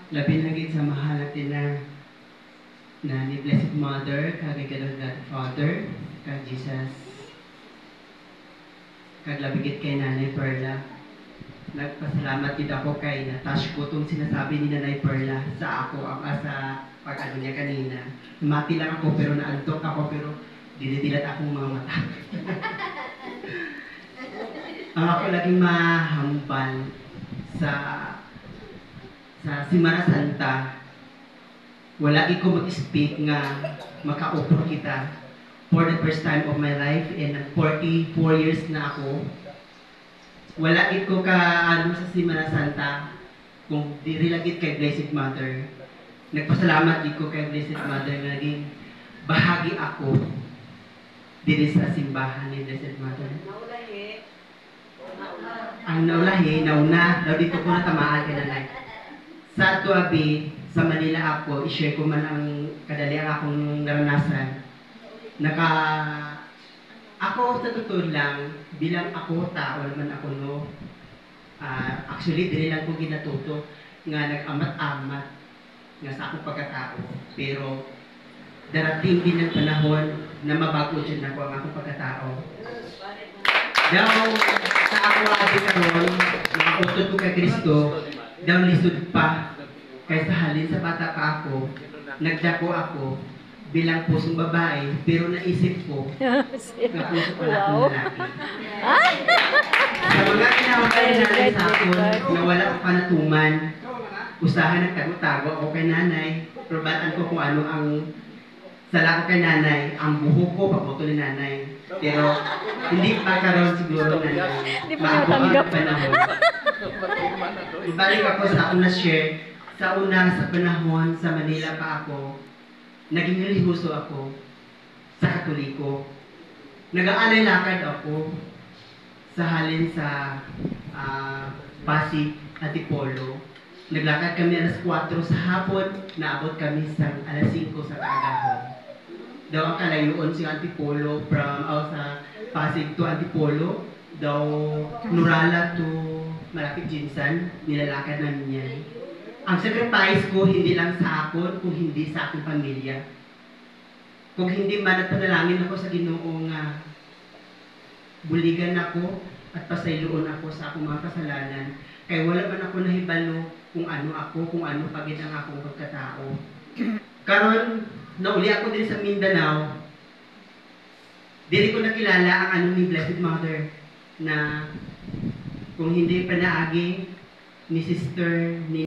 Labi na gid sa mahal natin na ni Blessed Mother, kag God Father, kag Jesus. Kag labi gid kay Nanay Perla. Nagpasalamat gid ako kay na-touch ko tong sinasabi ni Nanay Perla sa ako ang asa pag-ano niya kanina. Mati lang ako pero naantok ako pero dinidilat akong mga mata. Ang ako laging mahambal sa Semana Santa, wala ko mag-speak nga makaupo kita for the first time of my life and 44 years na ako. Wala ko ka ano sa Semana Santa kung diri lagit kay Blessed Mother. Nagpasalamat ko kay Blessed Mother nga naging bahagi ako diri sa simbahan ni Blessed Mother. Ang naulahi, nauna, daw dito ko natamaan kay nanay. Sa Tuabi, sa Manila ako, i-share ko man ang kadali ang akong naranasan. Ako sa totoo lang, bilang ako tao naman ako no, actually, dili lang ko ginatuto nga nag-amat-amat nga sa akong pagkatao. Pero, darating din ang panahon na mabago dyan ako ang akong pagkatao. Daw, sa ako adi karon, nakautot ko kay Kristo, daw lisod pa, kaysa halin sa bata pa ako, nagdako ako, bilang pusong babae, pero naisip ko, na puso pala akong lalaki. Sa mga kinawagay natin sa akin, na wala akong panatuman, usahan nagtago-tago ako kay nanay, probatan ko kung ano ang sala ko kay nanay, ang buhok ko, paputo ni nanay. Pero, hindi pa karon siguro nanay, maabot ang panahon. Ibalik ako sa akong na-share, sa panahon, sa Manila pa ako, naging relihuso ako sa Katoliko. Nag-aalay lakad ako sa halin sa Pasig, Antipolo. Naglakad kami alas 4 sa hapon, naabot kami sa alas 5 sa kaagahon. Daw ang kalayuan si Antipolo from sa Pasig to Antipolo, daw Nurala to malapit Jinsan, nilalakad namin yan. Ang sacrifice ko hindi lang sa akin, kung hindi sa aking pamilya. Kung hindi man nagpanalangin ako sa Ginoong buligan ako at pasayloon ako sa akong mga kasalanan, kaya wala man ako nahibalo kung ano ako, kung ano pagit ang akong pagkatao. Karon, nauli ako din sa Mindanao, dili ko nakilala ang ano ni Blessed Mother na kung hindi pa naagi ni Sister ni